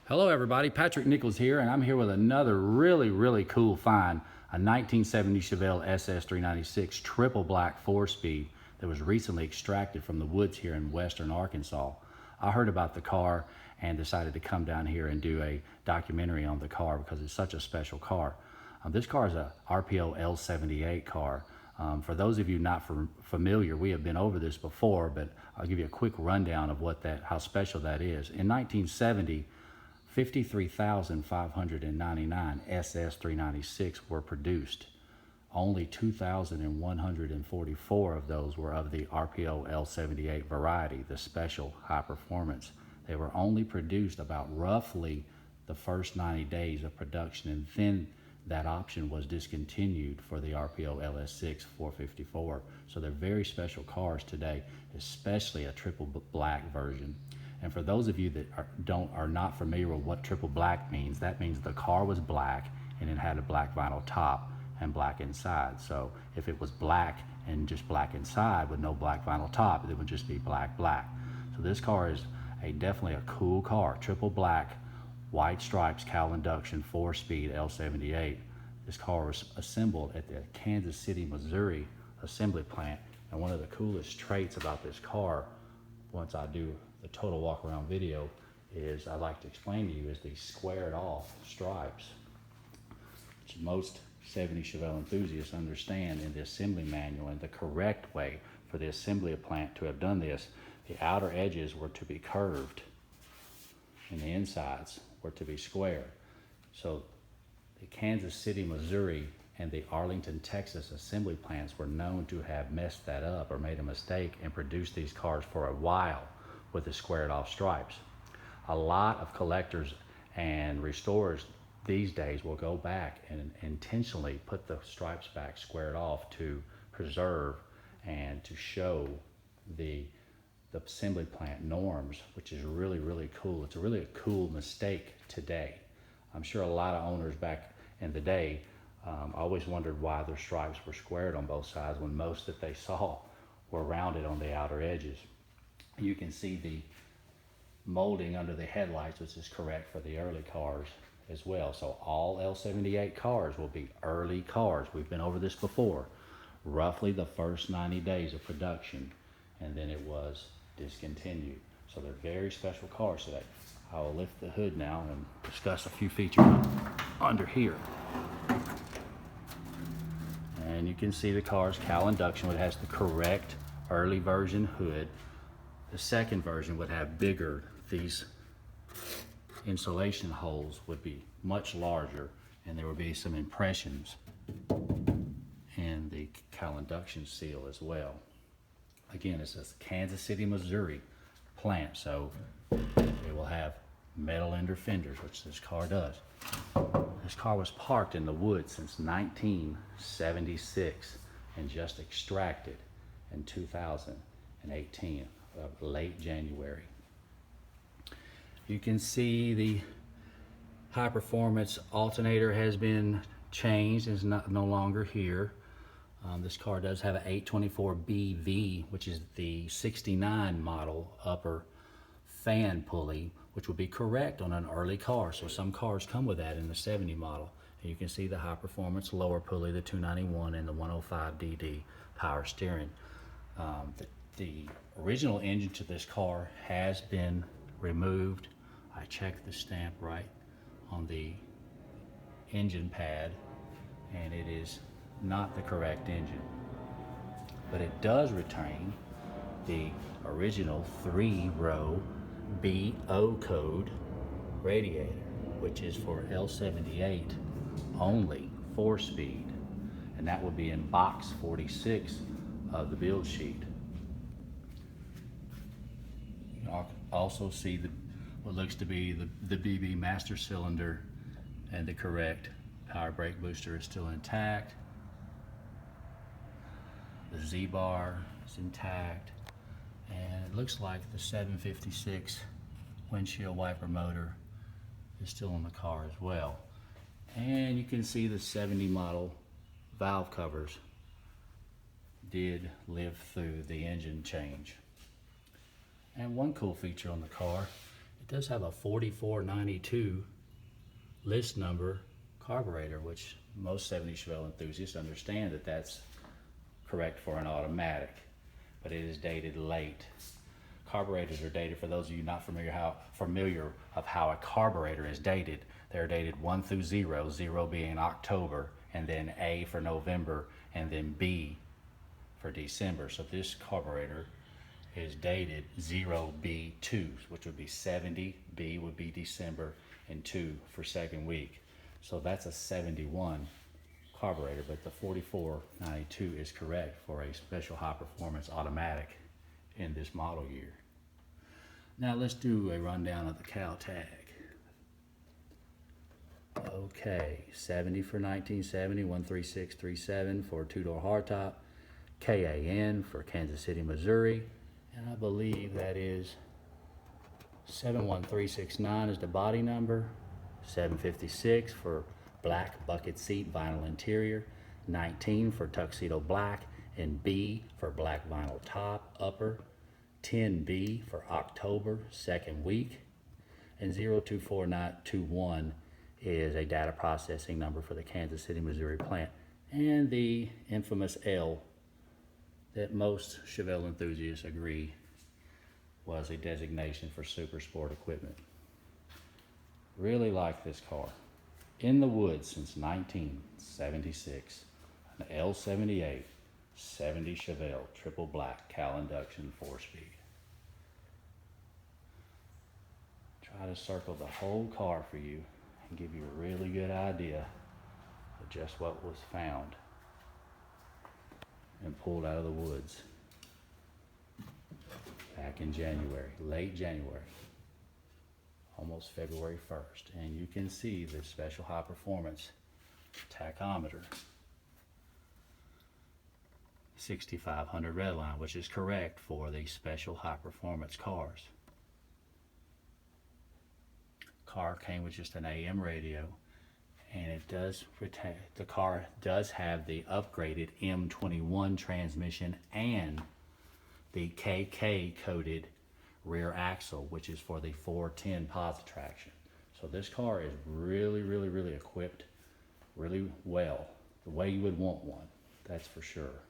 Hello everybody, Patrick Nichols here, and I'm here with another really cool find, a 1970 Chevelle SS396 triple black 4-speed that was recently extracted from the woods here in western Arkansas. I heard about the car and decided to come down here and do a documentary on the car because it's such a special car. This car is a RPO L78 car. For those of you not familiar, we have been over this before, but I'll give you a quick rundown of how special that is. In 1970, 53,599 SS396 were produced. Only 2,144 of those were of the RPO L78 variety, the special high performance. They were only produced about roughly the first 90 days of production, and then that option was discontinued for the RPO LS6 454. So they're very special cars today, especially a triple black version. And for those of you that are not familiar with what triple black means, that means the car was black and it had a black vinyl top and black inside. So if it was black and just black inside with no black vinyl top, it would just be black. So this car is definitely a cool car, triple black, white stripes, cowl induction, 4-speed L78. This car was assembled at the Kansas City, Missouri assembly plant. And one of the coolest traits about this car, once I do the total walk around video, is I'd like to explain to you is these squared off stripes, which most 70 Chevelle enthusiasts understand in the assembly manual, and the correct way for the assembly plant to have done this. The outer edges were to be curved and the insides were to be square. So the Kansas City, Missouri and the Arlington, Texas assembly plants were known to have messed that up or made a mistake and produced these cars for a while with the squared off stripes. A lot of collectors and restorers these days will go back and intentionally put the stripes back squared off to preserve and to show the assembly plant norms, which is really cool. It's a cool mistake today. I'm sure a lot of owners back in the day always wondered why their stripes were squared on both sides when most that they saw were rounded on the outer edges. You can see the molding under the headlights, which is correct for the early cars as well. So all L78 cars will be early cars. We've been over this before. Roughly the first 90 days of production, and then it was discontinued. So they're very special cars today. I will lift the hood now and discuss a few features under here. And you can see the car's cowl induction, which has the correct early version hood. The second version would have bigger. These insulation holes would be much larger, and there would be some impressions in the cowl induction seal as well. Again, it's a Kansas City, Missouri plant, so it will have metal ender fenders, which this car does. This car was parked in the woods since 1976 and just extracted in 2018, late January. You can see the high performance alternator has been changed, is no longer here. This car does have an 824BV, which is the 69 model upper fan pulley, which would be correct on an early car. So some cars come with that in the 70 model. And you can see the high performance lower pulley, the 291 and the 105DD power steering. The original engine to this car has been removed. I checked the stamp right on the engine pad, and it is not the correct engine, but it does retain the original 3-row BO code radiator, which is for L78 only, 4-speed, and that would be in box 46 of the build sheet. You can also see what looks to be the BB master cylinder, and the correct power brake booster is still intact. The Z-bar is intact, and it looks like the 756 windshield wiper motor is still in the car as well. And you can see the 70 model valve covers did live through the engine change. And one cool feature on the car, does have a 4492 list number carburetor, which most 70 Chevelle enthusiasts understand that that's correct for an automatic, but it is dated late. Carburetors are dated, for those of you not familiar of how a carburetor is dated, they're dated 1 through 0, 0 being October, and then A for November, and then B for December. So this carburetor is dated 0B2, which would be 70, B would be December, and 2 for second week. So that's a 71 carburetor, but the 4492 is correct for a special high performance automatic in this model year. Now let's do a rundown of the cow tag. Okay, 70 for 1970, 13637 for two-door hardtop, KAN for Kansas City, Missouri, and I believe that is 71369 is the body number, 756 for black bucket seat vinyl interior, 19 for tuxedo black, and B for black vinyl top upper, 10B for October second week, and 024921 is a data processing number for the Kansas City, Missouri plant, and the infamous L that most Chevelle enthusiasts agree was a designation for super sport equipment. Really like this car. In the woods since 1976, an L78 70 Chevelle triple black Cal induction 4-speed. Try to circle the whole car for you and give you a really good idea of just what was found and pulled out of the woods back in January, late January, almost February 1st. And you can see the special high performance tachometer 6500 redline, which is correct for the special high performance cars. Car came with just an AM radio, and it does retain, the car does have the upgraded M21 transmission and the KK coated rear axle, which is for the 410 positive traction. So this car is really equipped really well, the way you would want one, that's for sure.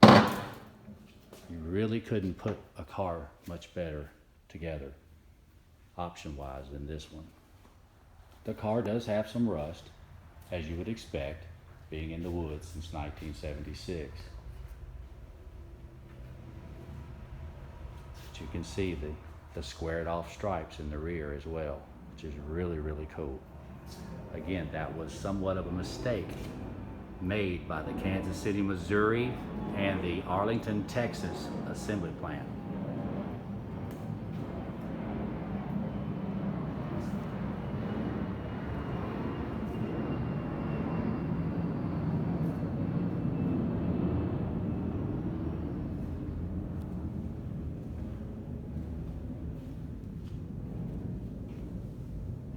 You really couldn't put a car much better together option wise than this one. The car does have some rust, as you would expect, being in the woods since 1976. But you can see the squared off stripes in the rear as well, which is really cool. Again, that was somewhat of a mistake made by the Kansas City, Missouri and the Arlington, Texas assembly plant.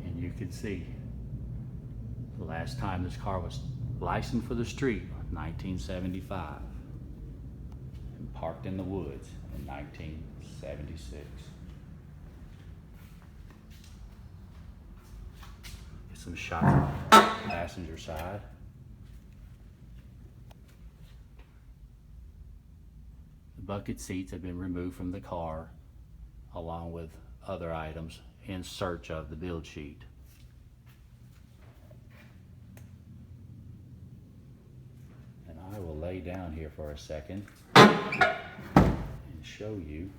And you can see the last time this car was licensed for the street, 1975, and parked in the woods in 1976. Get some shots on the passenger side. The bucket seats have been removed from the car, along with other items in search of the build sheet. I will lay down here for a second and show you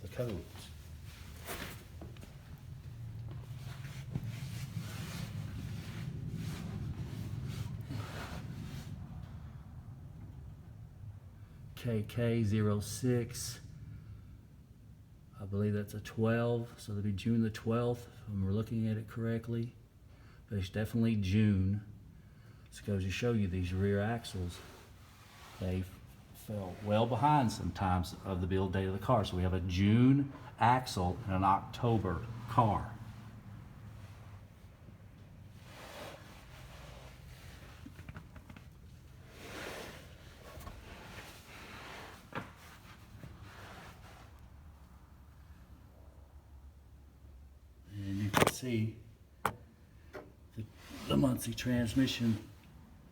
the codes. KK06, I believe that's a 12, so that'll be June the 12th, if I'm looking at it correctly, but it's definitely June. This goes to show you these rear axles, they fell well behind sometimes of the build date of the car. So we have a June axle and an October car. see the Muncie transmission,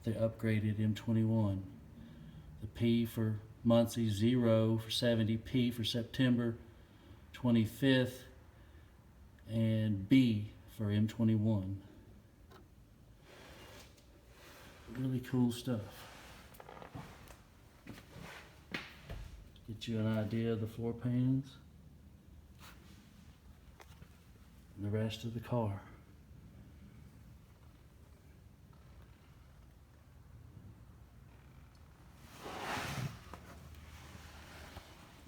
the upgraded M21. The P for Muncie, 0 for 70, P for September 25th, and B for M21. Really cool stuff. Get you an idea of the floor pans and the rest of the car.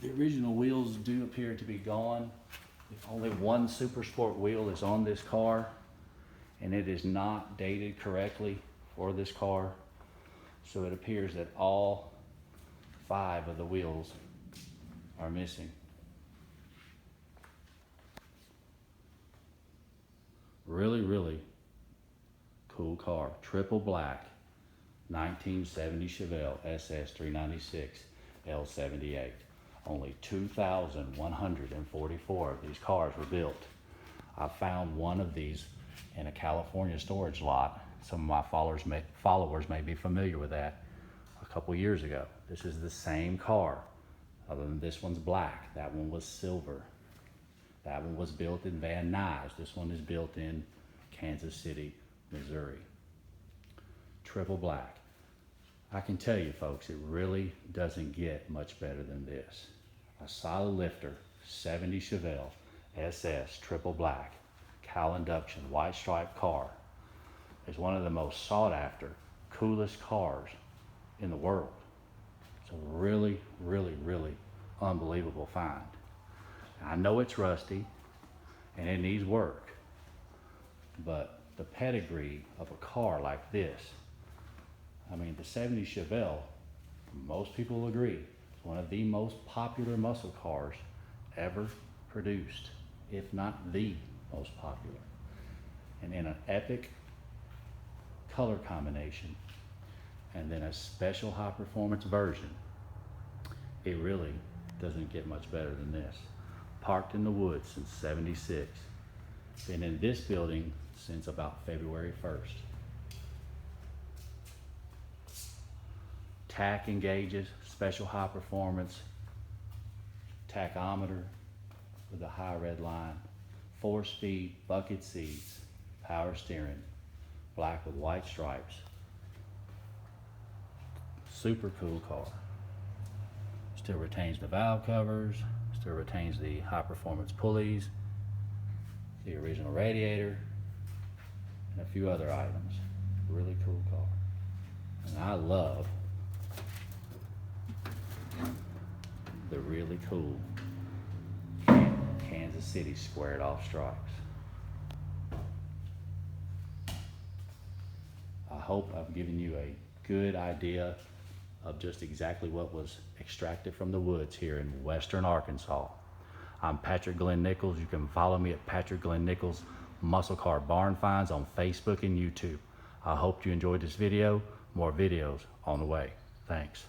The original wheels do appear to be gone. Only one Super Sport wheel is on this car, and it is not dated correctly for this car. So it appears that all 5 of the wheels are missing. Really, really cool car. Triple black, 1970 Chevelle SS 396 L78. Only 2,144 of these cars were built. I found one of these in a California storage lot. Some of my followers may be familiar with that. A couple years ago. This is the same car, other than this one's black. That one was silver. That one was built in Van Nuys. This one is built in Kansas City, Missouri. Triple black. I can tell you folks, it really doesn't get much better than this. A solid lifter, 70 Chevelle SS triple black, cowl induction, white striped car is one of the most sought after, coolest cars in the world. It's a really, really, really unbelievable find. I know it's rusty and it needs work, but the pedigree of a car like this, I mean, the 70 Chevelle, most people agree, is one of the most popular muscle cars ever produced, if not the most popular. And in an epic color combination, and then a special high performance version, it really doesn't get much better than this. Parked in the woods since '76. Been in this building since about February 1st. Tack engages, special high performance, tachometer with a high red line, 4-speed bucket seats, power steering, black with white stripes. Super cool car. Still retains the valve covers, still retains the high performance pulleys, the original radiator, and a few other items. Really cool car. And I love the really cool Kansas City squared off stripes. I hope I've given you a good idea of just exactly what was extracted from the woods here in western Arkansas. I'm Patrick Glenn Nichols. You can follow me at Patrick Glenn Nichols Musclecar Barn Finds on Facebook and YouTube. I hope you enjoyed this video. More videos on the way. Thanks.